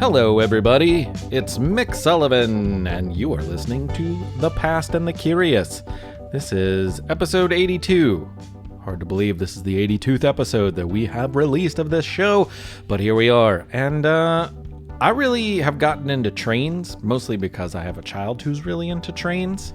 Hello, everybody. It's Mick Sullivan, and you are listening to The Past and the Curious. This is episode 82. Hard to believe this is the 82nd episode that we have released of this show, but here we are. And I really have gotten into trains, mostly because I have a child who's really into trains.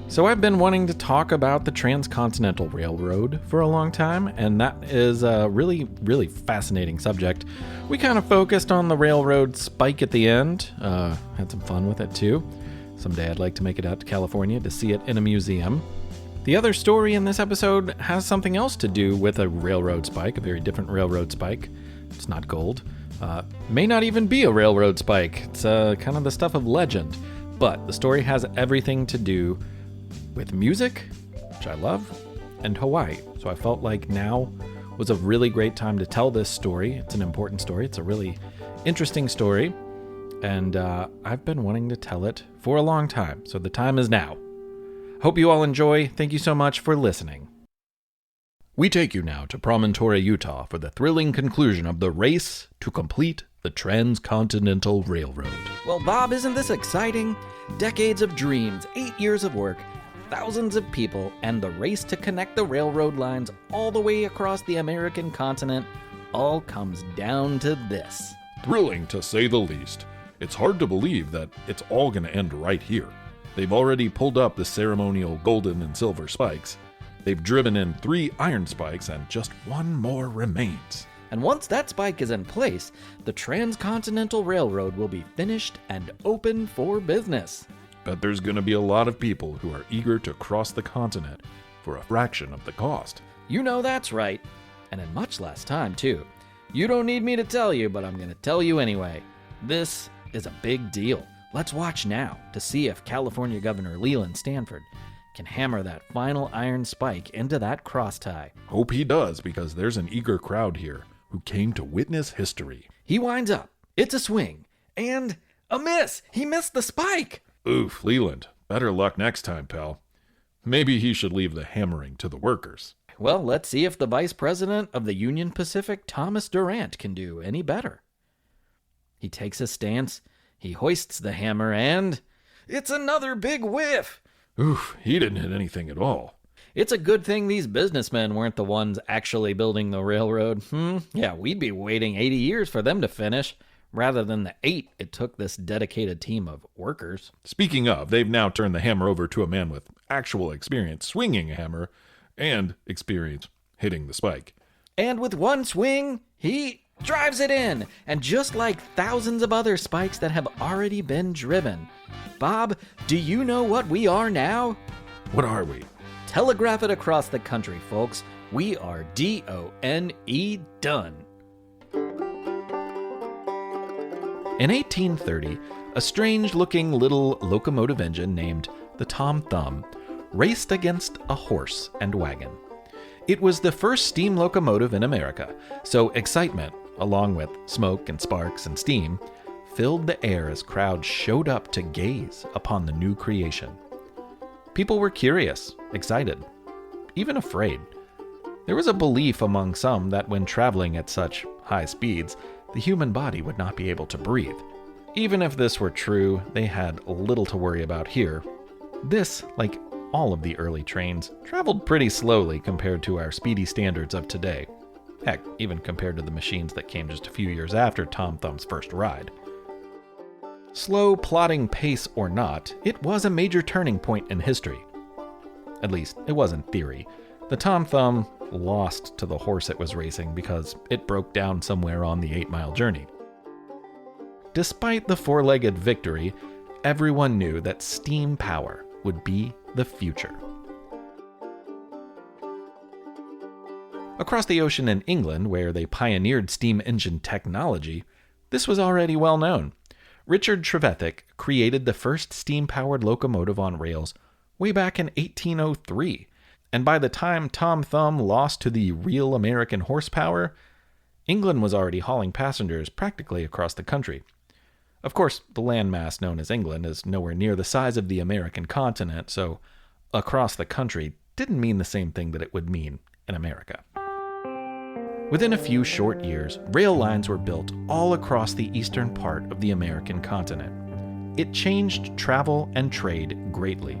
So I've been wanting to talk about the Transcontinental Railroad for a long time, and that is a really, really fascinating subject. We kind of focused on the railroad spike at the end, had some fun with it too. Someday I'd like to make it out to California to see it in a museum. The other story in this episode has something else to do with a railroad spike, a very different railroad spike. It's not gold. May not even be a railroad spike. It's kind of the stuff of legend. But the story has everything to do with music, which I love, and Hawaii. So I felt like now was a really great time to tell this story. It's an important story. It's a really interesting story. And I've been wanting to tell it for a long time. So the time is now. Hope you all enjoy. Thank you so much for listening. We take you now to Promontory, Utah for the thrilling conclusion of the race to complete the Transcontinental Railroad. Well, Bob, isn't this exciting? Decades of dreams, 8 years of work, thousands of people, and the race to connect the railroad lines all the way across the American continent all comes down to this. Thrilling, to say the least. It's hard to believe that it's all going to end right here. They've already pulled up the ceremonial golden and silver spikes. They've driven in 3 iron spikes, and just one more remains. And once that spike is in place, the Transcontinental Railroad will be finished and open for business. But there's going to be a lot of people who are eager to cross the continent for a fraction of the cost. You know that's right. And in much less time, too. You don't need me to tell you, but I'm going to tell you anyway. This is a big deal. Let's watch now to see if California Governor Leland Stanford can hammer that final iron spike into that crosstie. Hope he does, because there's an eager crowd here who came to witness history. He winds up. It's a swing. And a miss. He missed the spike. Oof, Leland. Better luck next time, pal. Maybe he should leave the hammering to the workers. Well, let's see if the Vice President of the Union Pacific, Thomas Durant, can do any better. He takes his stance, he hoists the hammer, and it's another big whiff. Oof, he didn't hit anything at all. It's a good thing these businessmen weren't the ones actually building the railroad. Yeah, we'd be waiting 80 years for them to finish, rather than the 8 it took this dedicated team of workers. Speaking of, they've now turned the hammer over to a man with actual experience swinging a hammer and experience hitting the spike. And with one swing, he drives it in. And just like thousands of other spikes that have already been driven. Bob, do you know what we are now? What are we? Telegraph it across the country, folks. We are D-O-N-E done. In 1830, a strange-looking little locomotive engine named the Tom Thumb raced against a horse and wagon. It was the first steam locomotive in America, so excitement, along with smoke and sparks and steam, filled the air as crowds showed up to gaze upon the new creation. People were curious, excited, even afraid. There was a belief among some that when traveling at such high speeds, the human body would not be able to breathe. Even if this were true, they had little to worry about here. This, like all of the early trains, traveled pretty slowly compared to our speedy standards of today. Heck, even compared to the machines that came just a few years after Tom Thumb's first ride. Slow, plodding pace or not, it was a major turning point in history. At least, it was in theory. The Tom Thumb lost to the horse it was racing because it broke down somewhere on the 8-mile journey. Despite the 4-legged victory, everyone knew that steam power would be the future. Across the ocean in England, where they pioneered steam engine technology, this was already well known. Richard Trevithick created the first steam-powered locomotive on rails way back in 1803. And by the time Tom Thumb lost to the real American horsepower, England was already hauling passengers practically across the country. Of course, the landmass known as England is nowhere near the size of the American continent, so across the country didn't mean the same thing that it would mean in America. Within a few short years, rail lines were built all across the eastern part of the American continent. It changed travel and trade greatly.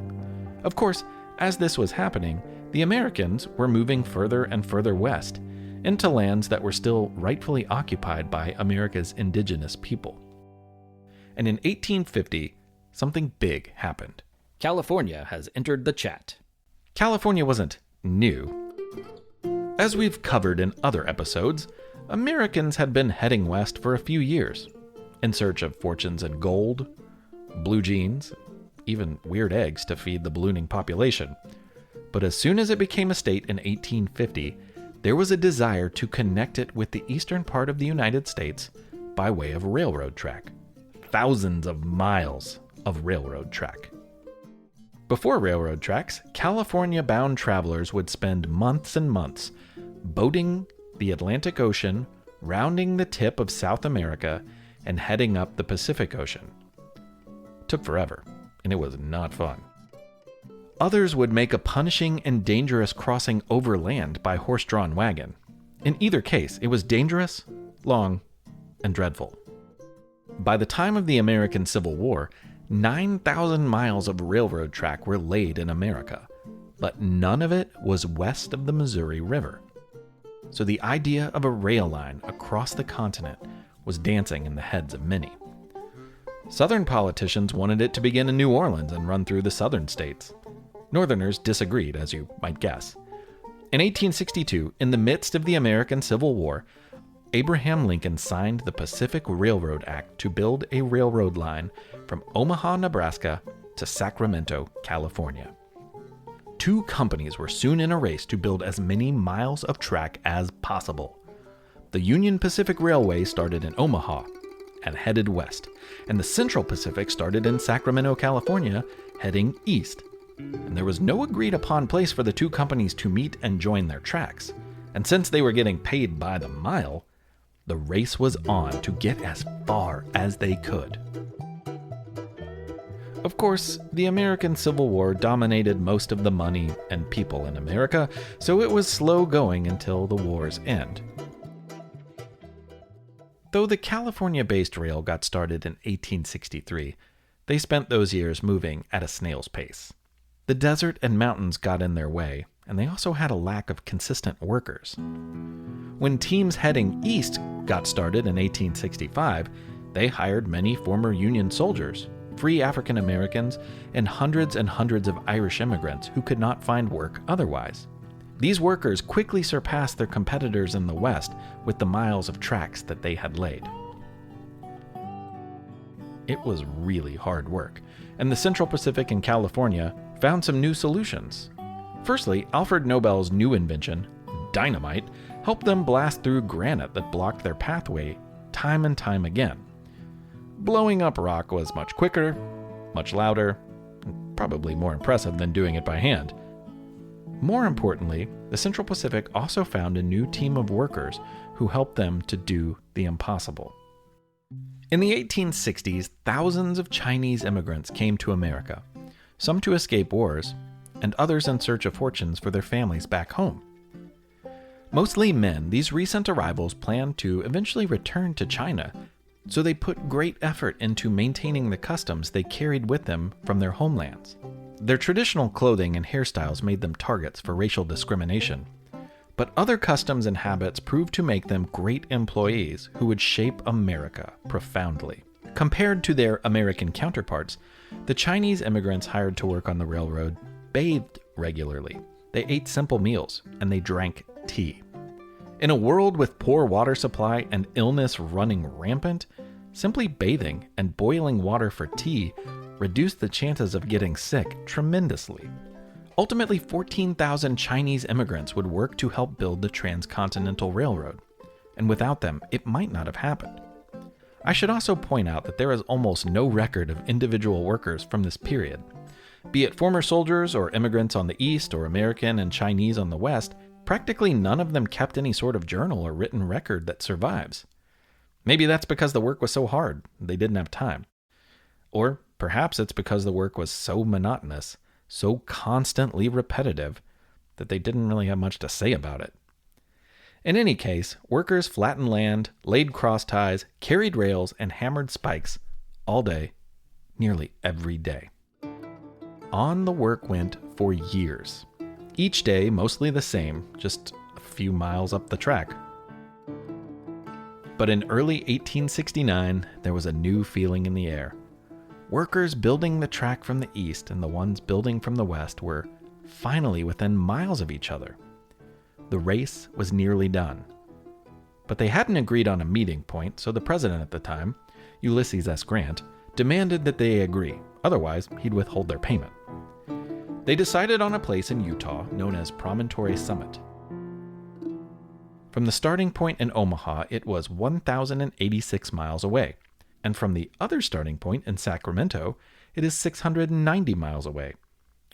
Of course, as this was happening, the Americans were moving further and further west, into lands that were still rightfully occupied by America's indigenous people. And in 1850, something big happened. California has entered the chat. California wasn't new. As we've covered in other episodes, Americans had been heading west for a few years, in search of fortunes in gold, blue jeans, even weird eggs to feed the ballooning population. But as soon as it became a state in 1850, there was a desire to connect it with the eastern part of the United States by way of railroad track. Thousands of miles of railroad track. Before railroad tracks, California-bound travelers would spend months and months boating the Atlantic Ocean, rounding the tip of South America, and heading up the Pacific Ocean. It took forever, and it was not fun. Others would make a punishing and dangerous crossing overland by horse-drawn wagon. In either case, it was dangerous, long, and dreadful. By the time of the American Civil War, 9,000 miles of railroad track were laid in America, but none of it was west of the Missouri River. So the idea of a rail line across the continent was dancing in the heads of many. Southern politicians wanted it to begin in New Orleans and run through the southern states. Northerners disagreed, as you might guess. In 1862, in the midst of the American Civil War, Abraham Lincoln signed the Pacific Railroad Act to build a railroad line from Omaha, Nebraska to Sacramento, California. Two companies were soon in a race to build as many miles of track as possible. The Union Pacific Railway started in Omaha and headed west, and the Central Pacific started in Sacramento, California, heading east. And there was no agreed upon place for the two companies to meet and join their tracks. And since they were getting paid by the mile, the race was on to get as far as they could. Of course, the American Civil War dominated most of the money and people in America, so it was slow going until the war's end. Though the California-based rail got started in 1863, they spent those years moving at a snail's pace. The desert and mountains got in their way, and they also had a lack of consistent workers. When teams heading east got started in 1865, they hired many former Union soldiers, free African Americans, and hundreds of Irish immigrants who could not find work otherwise. These workers quickly surpassed their competitors in the West with the miles of tracks that they had laid. It was really hard work, and the Central Pacific and California found some new solutions. Firstly, Alfred Nobel's new invention, dynamite, helped them blast through granite that blocked their pathway time and time again. Blowing up rock was much quicker, much louder, and probably more impressive than doing it by hand. More importantly, the Central Pacific also found a new team of workers who helped them to do the impossible. In the 1860s, thousands of Chinese immigrants came to America, some to escape wars, and others in search of fortunes for their families back home. Mostly men, these recent arrivals planned to eventually return to China, so they put great effort into maintaining the customs they carried with them from their homelands. Their traditional clothing and hairstyles made them targets for racial discrimination, but other customs and habits proved to make them great employees who would shape America profoundly. Compared to their American counterparts, the Chinese immigrants hired to work on the railroad bathed regularly. They ate simple meals, and they drank tea. In a world with poor water supply and illness running rampant, simply bathing and boiling water for tea reduced the chances of getting sick tremendously. Ultimately, 14,000 Chinese immigrants would work to help build the Transcontinental Railroad, and without them, it might not have happened. I should also point out that there is almost no record of individual workers from this period. Be it former soldiers or immigrants on the East or American and Chinese on the West, practically none of them kept any sort of journal or written record that survives. Maybe that's because the work was so hard, they didn't have time. Or perhaps it's because the work was so monotonous, so constantly repetitive, that they didn't really have much to say about it. In any case, workers flattened land, laid cross ties, carried rails, and hammered spikes all day, nearly every day. On the work went for years. Each day mostly the same, just a few miles up the track. But in early 1869, there was a new feeling in the air. Workers building the track from the east and the ones building from the west were finally within miles of each other. The race was nearly done. But they hadn't agreed on a meeting point, so the president at the time, Ulysses S. Grant, demanded that they agree. Otherwise, he'd withhold their payment. They decided on a place in Utah known as Promontory Summit. From the starting point in Omaha, it was 1,086 miles away, and from the other starting point in Sacramento, it is 690 miles away.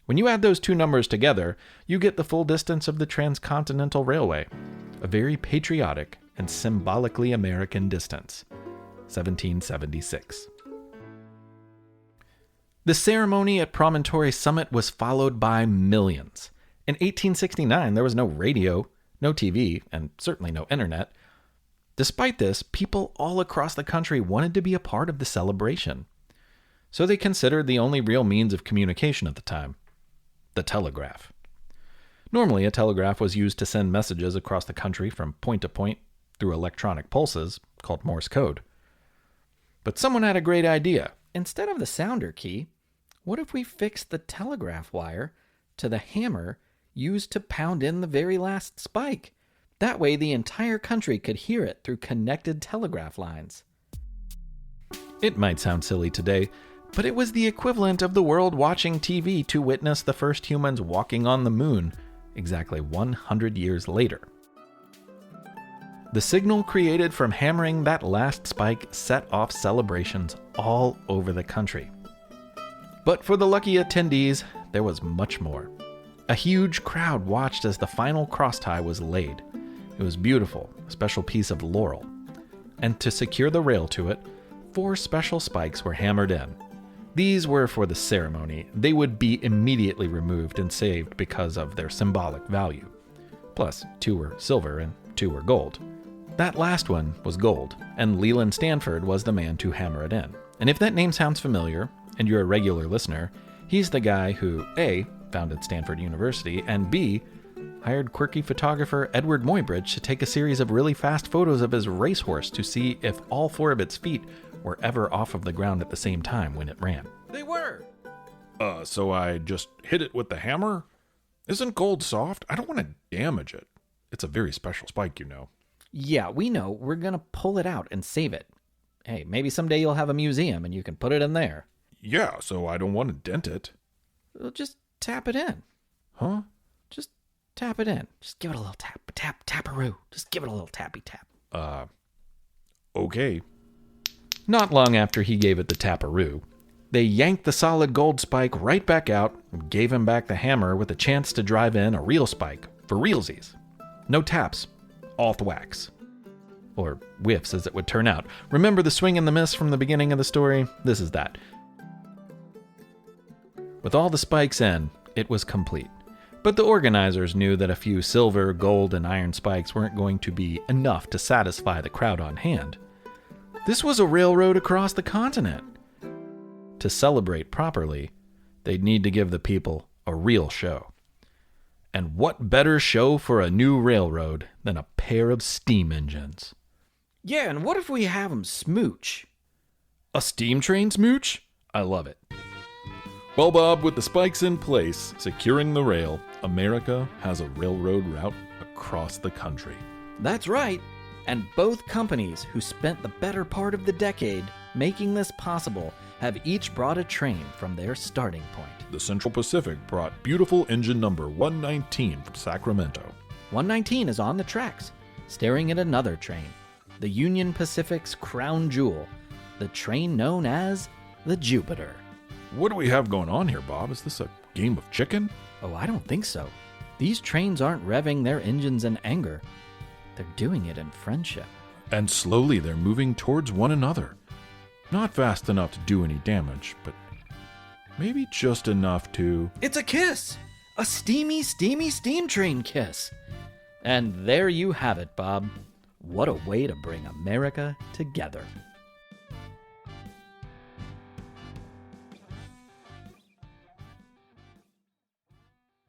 When you add those two numbers together, you get the full distance of the Transcontinental Railway, a very patriotic and symbolically American distance, 1776. The ceremony at Promontory Summit was followed by millions. In 1869, there was no radio, no TV, and certainly no internet. Despite this, people all across the country wanted to be a part of the celebration. So they considered the only real means of communication at the time: the telegraph. Normally, a telegraph was used to send messages across the country from point to point through electronic pulses called Morse code. But someone had a great idea. Instead of the sounder key, what if we fixed the telegraph wire to the hammer used to pound in the very last spike? That way the entire country could hear it through connected telegraph lines. It might sound silly today, but it was the equivalent of the world watching TV to witness the first humans walking on the moon exactly 100 years later. The signal created from hammering that last spike set off celebrations all over the country. But for the lucky attendees, there was much more. A huge crowd watched as the final crosstie was laid. It was beautiful, a special piece of laurel. And to secure the rail to it, 4 special spikes were hammered in. These were for the ceremony. They would be immediately removed and saved because of their symbolic value. Plus, 2 were silver and 2 were gold. That last one was gold, and Leland Stanford was the man to hammer it in. And if that name sounds familiar, and you're a regular listener, he's the guy who, A, founded Stanford University, and B, hired quirky photographer Edward Muybridge to take a series of really fast photos of his racehorse to see if all 4 of its feet were ever off of the ground at the same time when it ran. They were! So I just hit it with the hammer? Isn't gold soft? I don't want to damage it. It's a very special spike, you know. Yeah, we know. We're gonna pull it out and save it. Hey, maybe someday you'll have a museum and you can put it in there. Yeah, so I don't want to dent it. Well, just tap it in. Huh? Just tap it in. Just give it a little taparoo. Just give it a little tappy tap. Okay. Not long after he gave it the taparoo, they yanked the solid gold spike right back out and gave him back the hammer with a chance to drive in a real spike, for realsies. No taps, all thwacks. Or whiffs, as it would turn out. Remember the swing and the miss from the beginning of the story? This is that. With all the spikes in, it was complete. But the organizers knew that a few silver, gold, and iron spikes weren't going to be enough to satisfy the crowd on hand. This was a railroad across the continent. To celebrate properly, they'd need to give the people a real show. And what better show for a new railroad than a pair of steam engines? Yeah, and what if we have them smooch? A steam train smooch? I love it. Well, Bob, with the spikes in place, securing the rail, America has a railroad route across the country. That's right. And both companies who spent the better part of the decade making this possible have each brought a train from their starting point. The Central Pacific brought beautiful engine number 119 from Sacramento. 119 is on the tracks, staring at another train, the Union Pacific's crown jewel, the train known as the Jupiter. What do we have going on here, Bob? Is this a game of chicken? Oh, I don't think so. These trains aren't revving their engines in anger. They're doing it in friendship. And slowly they're moving towards one another. Not fast enough to do any damage, but maybe just enough to... It's a kiss! A steamy, steamy steam train kiss! And there you have it, Bob. What a way to bring America together.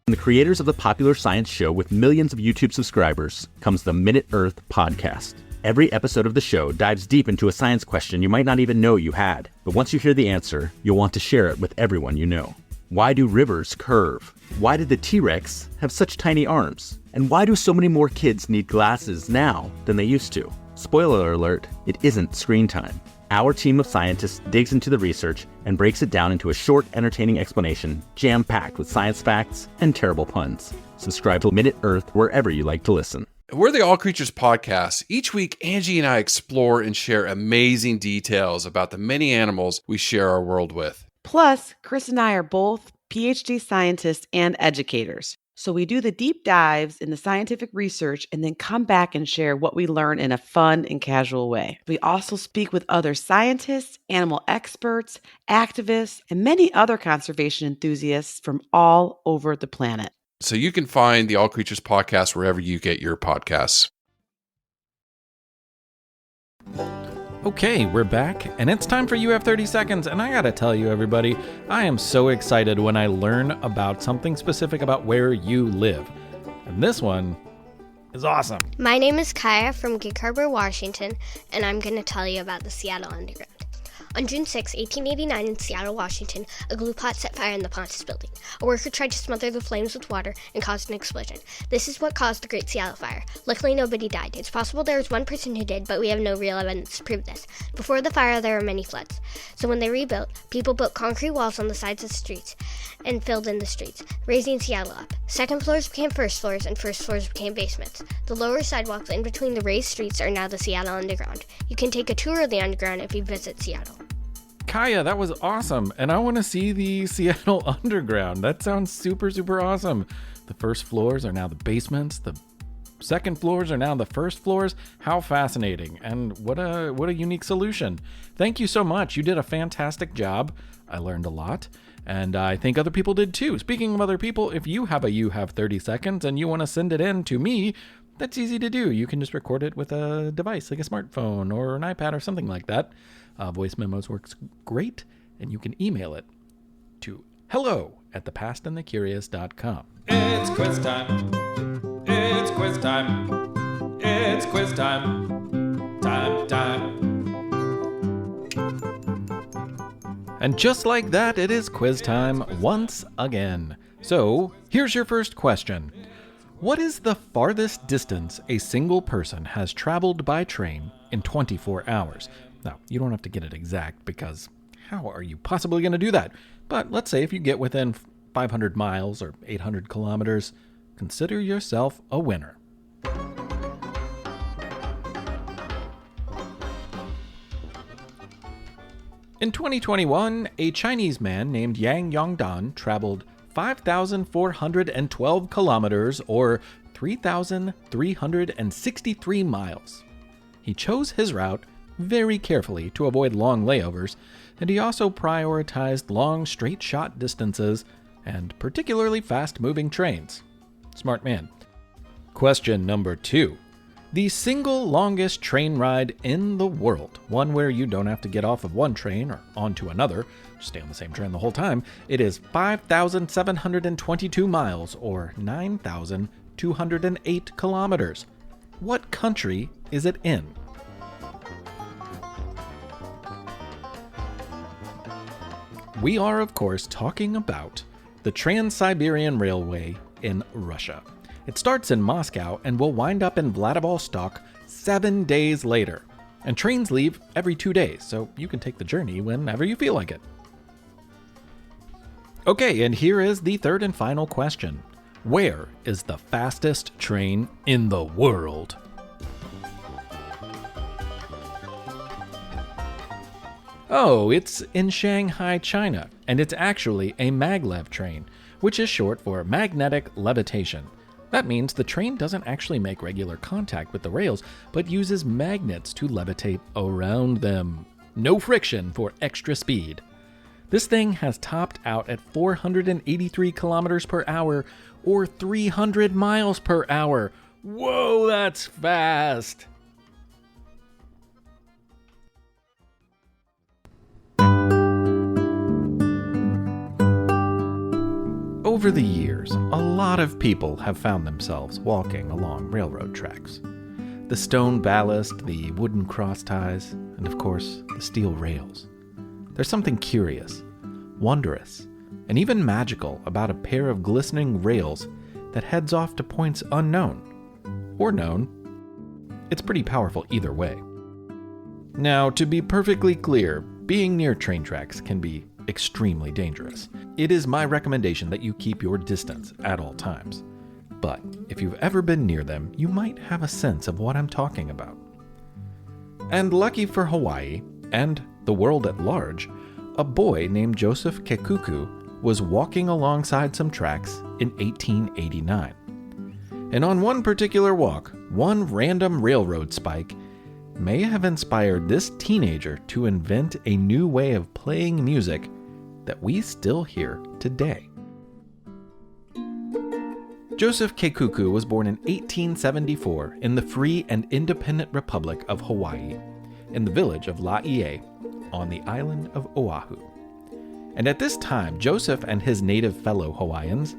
From the creators of the popular science show with millions of YouTube subscribers comes the Minute Earth podcast. Every episode of the show dives deep into a science question you might not even know you had. But once you hear the answer, you'll want to share it with everyone you know. Why do rivers curve? Why did the T-Rex have such tiny arms? And why do so many more kids need glasses now than they used to? Spoiler alert, it isn't screen time. Our team of scientists digs into the research and breaks it down into a short, entertaining explanation, jam-packed with science facts and terrible puns. Subscribe to Minute Earth wherever you like to listen. We're the All Creatures Podcast. Each week, Angie and I explore and share amazing details about the many animals we share our world with. Plus, Chris and I are both PhD scientists and educators. So we do the deep dives in the scientific research and then come back and share what we learn in a fun and casual way. We also speak with other scientists, animal experts, activists, and many other conservation enthusiasts from all over the planet. So you can find the All Creatures Podcast wherever you get your podcasts. Okay, we're back, and it's time for You Have 30 Seconds, and I gotta tell you, everybody, I am so excited when I learn about something specific about where you live. And this one is awesome. My name is Kaya from Gig Harbor, Washington, and I'm going to tell you about the Seattle Underground. On June 6, 1889, in Seattle, Washington, a glue pot set fire in the Pontus building. A worker tried to smother the flames with water and caused an explosion. This is what caused the Great Seattle Fire. Luckily, nobody died. It's possible there was one person who did, but we have no real evidence to prove this. Before the fire, there were many floods. So when they rebuilt, people built concrete walls on the sides of the streets and filled in the streets, raising Seattle up. Second floors became first floors, and first floors became basements. The lower sidewalks in between the raised streets are now the Seattle Underground. You can take a tour of the Underground if you visit Seattle. Kaya, that was awesome, and I want to see the Seattle Underground. That sounds super, super awesome. The first floors are now the basements. The second floors are now the first floors. How fascinating, and what a unique solution. Thank you so much. You did a fantastic job. I learned a lot, and I think other people did too. Speaking of other people, if you have 30 seconds and you want to send it in to me, that's easy to do. You can just record it with a device like a smartphone or an iPad or something like that. Voice memos works great, and you can email it to hello@thepastandthecurious.com. It's quiz time. It's quiz time. It's quiz time. Time. And just like that, it is quiz time once again. So, here's your first question. What is the farthest distance a single person has traveled by train in 24 hours? Now, you don't have to get it exact because how are you possibly going to do that? But let's say if you get within 500 miles or 800 kilometers, consider yourself a winner. In 2021, a Chinese man named Yang Yongdan traveled 5,412 kilometers or 3,363 miles. He chose his route very carefully to avoid long layovers, and he also prioritized long straight shot distances and particularly fast-moving trains. Smart man. Question number 2. The single longest train ride in the world, one where you don't have to get off of one train or onto another, just stay on the same train the whole time, it is 5,722 miles or 9,208 kilometers. What country is it in? We are, of course, talking about the Trans-Siberian Railway in Russia. It starts in Moscow and will wind up in Vladivostok 7 days later. And trains leave every 2 days, so you can take the journey whenever you feel like it. Okay, and here is the third and final question. Where is the fastest train in the world? Oh, it's in Shanghai, China, and it's actually a maglev train, which is short for magnetic levitation. That means the train doesn't actually make regular contact with the rails, but uses magnets to levitate around them. No friction for extra speed. This thing has topped out at 483 kilometers per hour or 300 miles per hour. Whoa, that's fast! Over the years, a lot of people have found themselves walking along railroad tracks. The stone ballast, the wooden cross ties, and of course, the steel rails. There's something curious, wondrous, and even magical about a pair of glistening rails that heads off to points unknown, or known. It's pretty powerful either way. Now, to be perfectly clear, being near train tracks can be extremely dangerous. It is my recommendation that you keep your distance at all times. But if you've ever been near them, you might have a sense of what I'm talking about. And lucky for Hawaii, and the world at large, a boy named Joseph Kekuku was walking alongside some tracks in 1889. And on one particular walk, one random railroad spike may have inspired this teenager to invent a new way of playing music that we still hear today. Joseph Kekuku was born in 1874 in the free and independent Republic of Hawaii, in the village of Laie on the island of Oahu. And at this time, Joseph and his native fellow Hawaiians,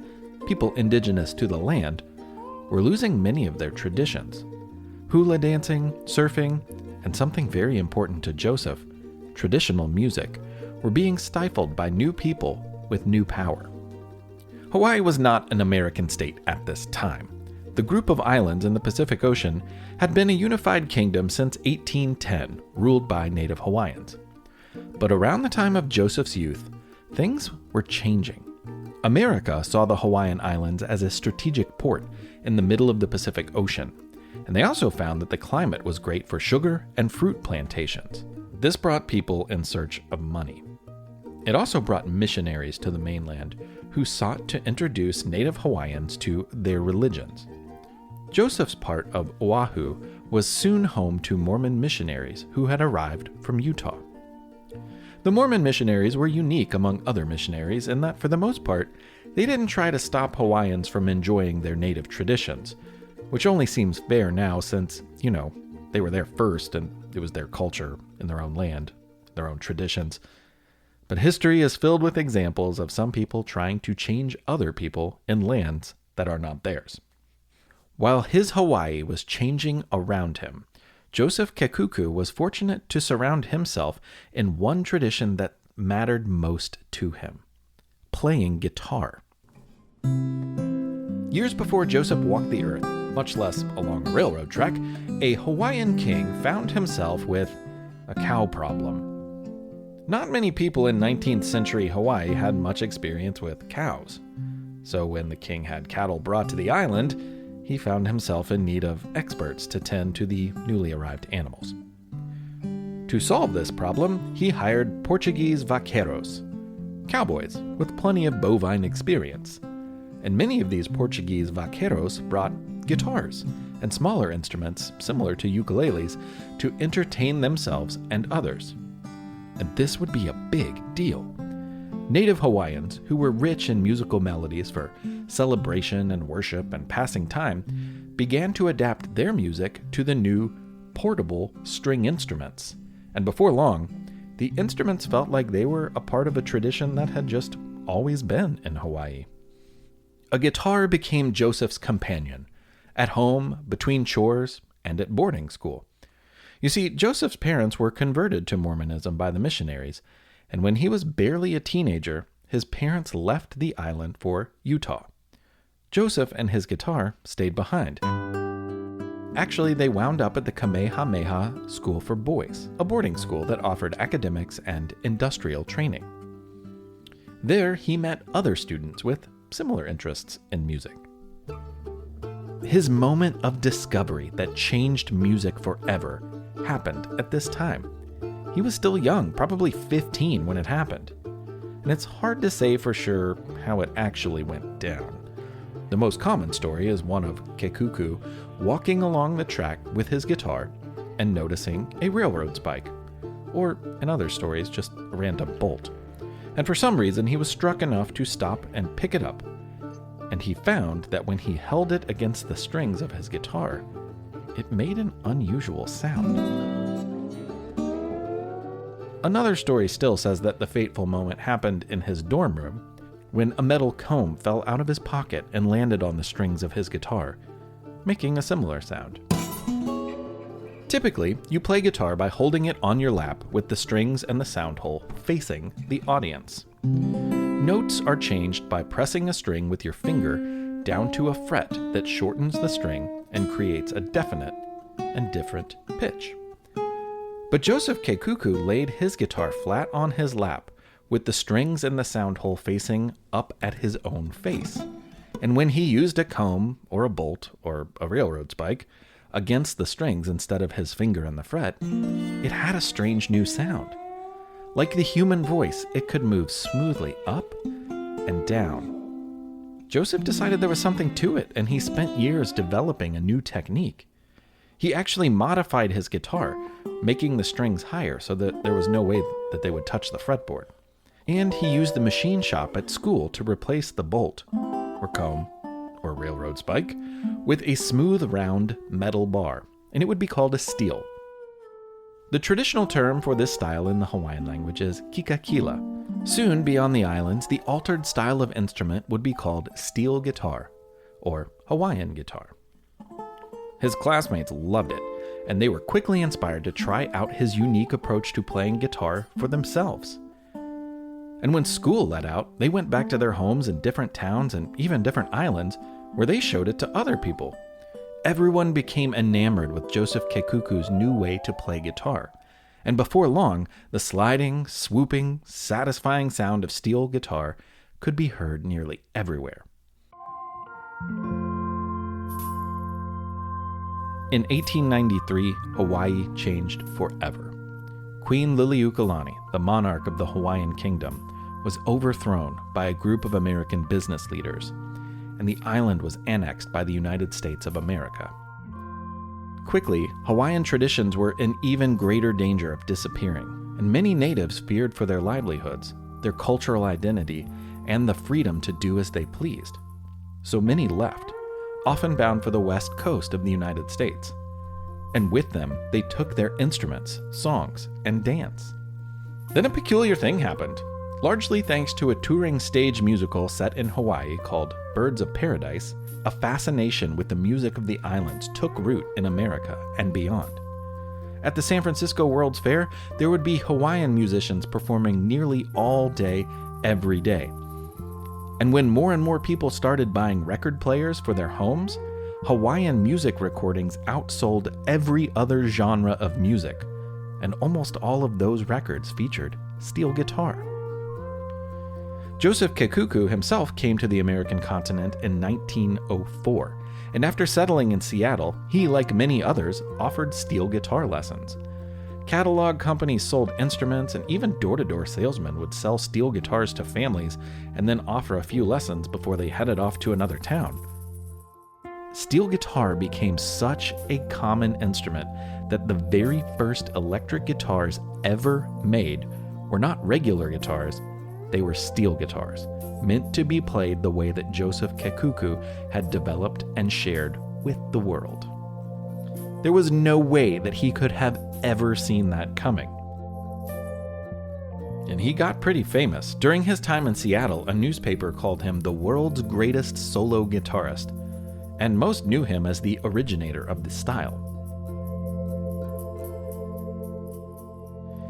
people indigenous to the land, were losing many of their traditions. Hula dancing, surfing, and something very important to Joseph, traditional music, were being stifled by new people with new power. Hawaii was not an American state at this time. The group of islands in the Pacific Ocean had been a unified kingdom since 1810, ruled by native Hawaiians. But around the time of Joseph's youth, things were changing. America saw the Hawaiian Islands as a strategic port in the middle of the Pacific Ocean, and they also found that the climate was great for sugar and fruit plantations. This brought people in search of money. It also brought missionaries to the mainland who sought to introduce native Hawaiians to their religions. Joseph's part of Oahu was soon home to Mormon missionaries who had arrived from Utah. The Mormon missionaries were unique among other missionaries in that, for the most part, they didn't try to stop Hawaiians from enjoying their native traditions, which only seems fair now since, they were there first and it was their culture in their own land, their own traditions. But history is filled with examples of some people trying to change other people in lands that are not theirs. While his Hawaii was changing around him, Joseph Kekuku was fortunate to surround himself in one tradition that mattered most to him: playing guitar. Years before Joseph walked the earth, much less along a railroad track, a Hawaiian king found himself with a cow problem. Not many people in 19th century Hawaii had much experience with cows. So when the king had cattle brought to the island, he found himself in need of experts to tend to the newly arrived animals. To solve this problem, he hired Portuguese vaqueiros, cowboys with plenty of bovine experience. And many of these Portuguese vaqueiros brought guitars and smaller instruments similar to ukuleles to entertain themselves and others. And this would be a big deal. Native Hawaiians, who were rich in musical melodies for celebration and worship and passing time, began to adapt their music to the new portable string instruments. And before long, the instruments felt like they were a part of a tradition that had just always been in Hawaii. A guitar became Joseph's companion, at home, between chores, and at boarding school. You see, Joseph's parents were converted to Mormonism by the missionaries, and when he was barely a teenager, his parents left the island for Utah. Joseph and his guitar stayed behind. Actually, they wound up at the Kamehameha School for Boys, a boarding school that offered academics and industrial training. There, he met other students with similar interests in music. His moment of discovery that changed music forever happened at this time. He was still young, probably 15 when it happened. And it's hard to say for sure how it actually went down. The most common story is one of Kekuku walking along the track with his guitar and noticing a railroad spike, or in other stories, just a random bolt. And for some reason, he was struck enough to stop and pick it up. and he found that when he held it against the strings of his guitar, it made an unusual sound. Another story still says that the fateful moment happened in his dorm room when a metal comb fell out of his pocket and landed on the strings of his guitar, making a similar sound. Typically, you play guitar by holding it on your lap with the strings and the sound hole facing the audience. Notes are changed by pressing a string with your finger down to a fret that shortens the string and creates a definite and different pitch. But Joseph Kekuku laid his guitar flat on his lap with the strings and the sound hole facing up at his own face. And when he used a comb or a bolt or a railroad spike against the strings instead of his finger and the fret, it had a strange new sound. Like the human voice, it could move smoothly up and down. Joseph decided there was something to it, and he spent years developing a new technique. He actually modified his guitar, making the strings higher so that there was no way that they would touch the fretboard. And he used the machine shop at school to replace the bolt, or comb, or railroad spike, with a smooth, round metal bar, and it would be called a steel. The traditional term for this style in the Hawaiian language is kikakila. Soon, beyond the islands, the altered style of instrument would be called steel guitar, or Hawaiian guitar. His classmates loved it, and they were quickly inspired to try out his unique approach to playing guitar for themselves. And when school let out, they went back to their homes in different towns and even different islands where they showed it to other people. Everyone became enamored with Joseph Kekuku's new way to play guitar. And before long, the sliding, swooping, satisfying sound of steel guitar could be heard nearly everywhere. In 1893, Hawaii changed forever. Queen Liliuokalani, the monarch of the Hawaiian kingdom, was overthrown by a group of American business leaders, and the island was annexed by the United States of America. Quickly, Hawaiian traditions were in even greater danger of disappearing, and many natives feared for their livelihoods, their cultural identity, and the freedom to do as they pleased. So many left, often bound for the west coast of the United States. And with them, they took their instruments, songs, and dance. Then a peculiar thing happened. Largely thanks to a touring stage musical set in Hawaii called Birds of Paradise, a fascination with the music of the islands took root in America and beyond. At the San Francisco World's Fair, there would be Hawaiian musicians performing nearly all day, every day. And when more and more people started buying record players for their homes, Hawaiian music recordings outsold every other genre of music, and almost all of those records featured steel guitar. Joseph Kekuku himself came to the American continent in 1904, and after settling in Seattle, he, like many others, offered steel guitar lessons. Catalog companies sold instruments, and even door-to-door salesmen would sell steel guitars to families and then offer a few lessons before they headed off to another town. Steel guitar became such a common instrument that the very first electric guitars ever made were not regular guitars, they were steel guitars, meant to be played the way that Joseph Kekuku had developed and shared with the world. There was no way that he could have ever seen that coming. And he got pretty famous. During his time in Seattle, a newspaper called him the world's greatest solo guitarist, and most knew him as the originator of the style.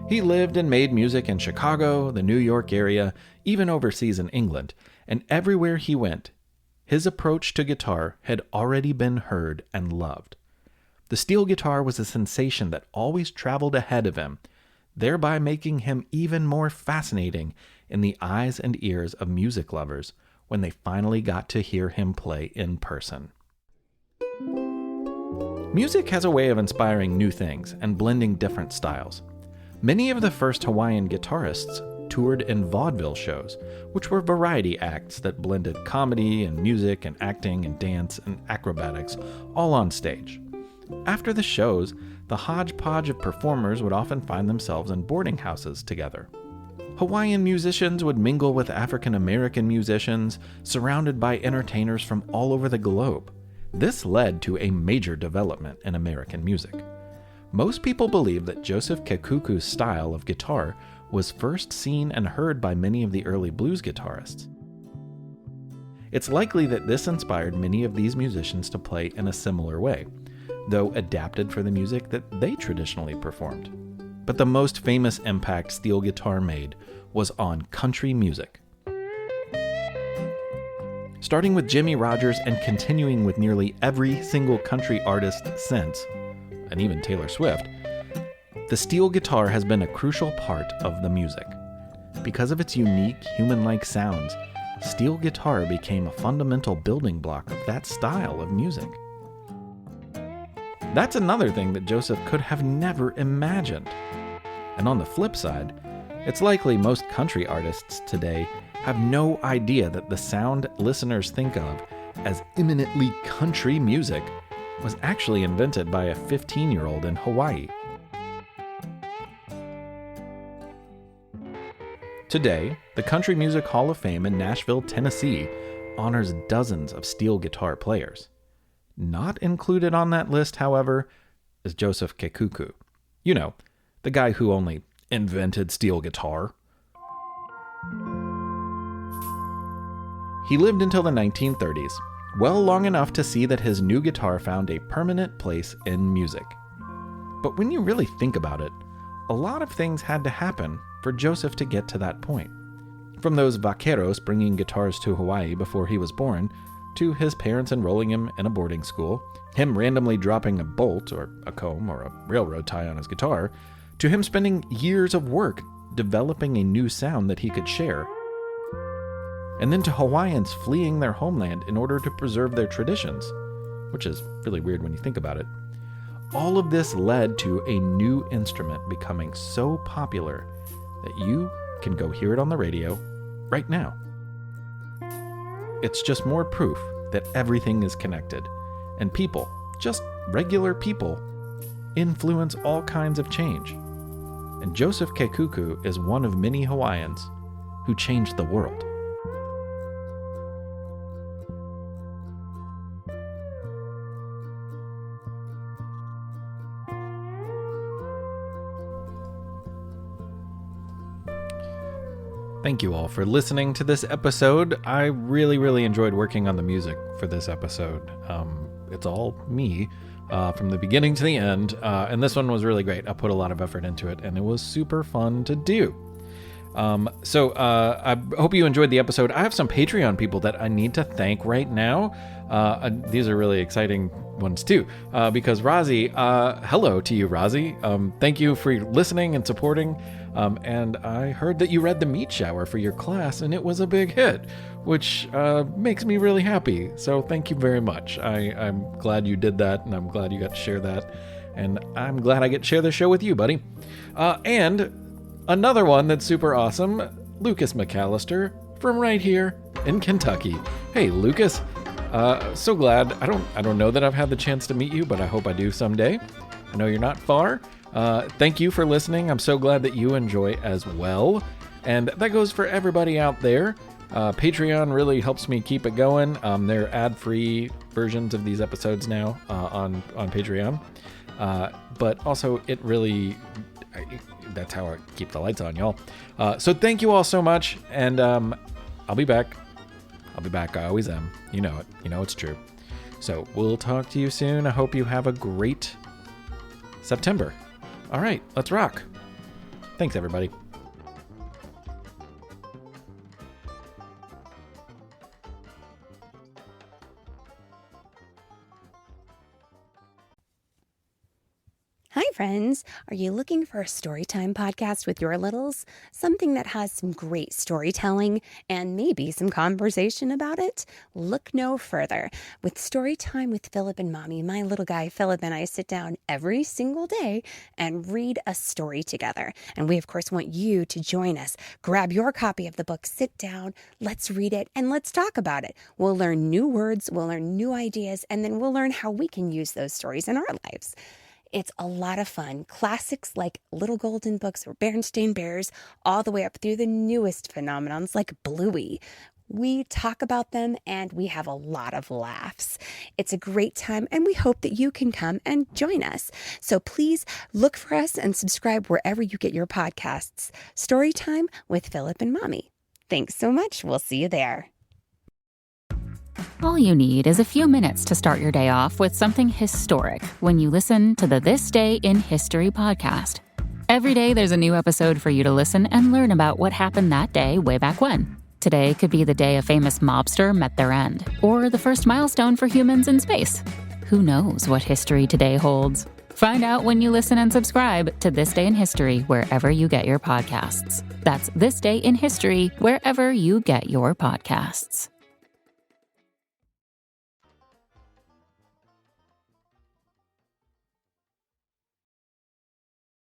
He lived and made music in Chicago, the New York area, even overseas in England, and everywhere he went, his approach to guitar had already been heard and loved. The steel guitar was a sensation that always traveled ahead of him, thereby making him even more fascinating in the eyes and ears of music lovers when they finally got to hear him play in person. Music has a way of inspiring new things and blending different styles. Many of the first Hawaiian guitarists toured in vaudeville shows, which were variety acts that blended comedy and music and acting and dance and acrobatics all on stage. After the shows, the hodgepodge of performers would often find themselves in boarding houses together. Hawaiian musicians would mingle with African American musicians, surrounded by entertainers from all over the globe. This led to a major development in American music. Most people believe that Joseph Kekuku's style of guitar was first seen and heard by many of the early blues guitarists. It's likely that this inspired many of these musicians to play in a similar way, though adapted for the music that they traditionally performed. But the most famous impact steel guitar made was on country music. Starting with Jimmie Rodgers and continuing with nearly every single country artist since, and even Taylor Swift, the steel guitar has been a crucial part of the music. Because of its unique, human-like sounds, steel guitar became a fundamental building block of that style of music. That's another thing that Joseph could have never imagined. And on the flip side, it's likely most country artists today have no idea that the sound listeners think of as eminently country music was actually invented by a 15-year-old in Hawaii. Today, the Country Music Hall of Fame in Nashville, Tennessee, honors dozens of steel guitar players. Not included on that list, however, is Joseph Kekuku. You know, the guy who only invented steel guitar. He lived until the 1930s, well long enough to see that his new guitar found a permanent place in music. But when you really think about it, a lot of things had to happen for Joseph to get to that point. From those vaqueros bringing guitars to Hawaii before he was born, to his parents enrolling him in a boarding school, him randomly dropping a bolt or a comb or a railroad tie on his guitar, to him spending years of work developing a new sound that he could share, and then to Hawaiians fleeing their homeland in order to preserve their traditions, which is really weird when you think about it. All of this led to a new instrument becoming so popular that you can go hear it on the radio right now. It's just more proof that everything is connected, and people, just regular people, influence all kinds of change. And Joseph Kekuku is one of many Hawaiians who changed the world. Thank you all for listening to this episode. I really enjoyed working on the music for this episode. It's all me from the beginning to the end, and this one was really great. I put a lot of effort into it, and it was super fun to do. So I hope you enjoyed the episode. I have some Patreon people that I need to thank right now. These are really exciting ones too, because Rozzy, hello to you, Rozzy. Thank you for listening and supporting. And I heard that you read The Meat Shower for your class, and it was a big hit, which makes me really happy. So thank you very much. I'm glad you did that, and I'm glad you got to share that. And I'm glad I get to share the show with you, buddy. And another one that's super awesome, Lucas McAllister from right here in Kentucky. Hey, Lucas. So glad. I don't know that I've had the chance to meet you, but I hope I do someday. I know you're not far. Thank you for listening. I'm so glad that you enjoy as well. And that goes for everybody out there. Patreon really helps me keep it going. There are ad-free versions of these episodes now on Patreon. But also it really, that's how I keep the lights on, y'all. So thank you all so much. And I'll be back. I always am. You know it. You know it's true. So we'll talk to you soon. I hope you have a great September. All right, let's rock. Thanks, everybody. Hi, friends. Are you looking for a storytime podcast with your littles? Something that has some great storytelling and maybe some conversation about it? Look no further. With Storytime with Philip and Mommy, my little guy Philip and I sit down every single day and read a story together. And we, of course, want you to join us. Grab your copy of the book, sit down, let's read it, and let's talk about it. We'll learn new words, we'll learn new ideas, and then we'll learn how we can use those stories in our lives. It's a lot of fun. Classics like Little Golden Books or Berenstain Bears, all the way up through the newest phenomenons like Bluey. We talk about them and we have a lot of laughs. It's a great time and we hope that you can come and join us. So please look for us and subscribe wherever you get your podcasts. Storytime with Philip and Mommy. Thanks so much. We'll see you there. All you need is a few minutes to start your day off with something historic when you listen to the This Day in History podcast. Every day there's a new episode for you to listen and learn about what happened that day way back when. Today could be the day a famous mobster met their end, or the first milestone for humans in space. Who knows what history today holds? Find out when you listen and subscribe to This Day in History wherever you get your podcasts. That's This Day in History wherever you get your podcasts.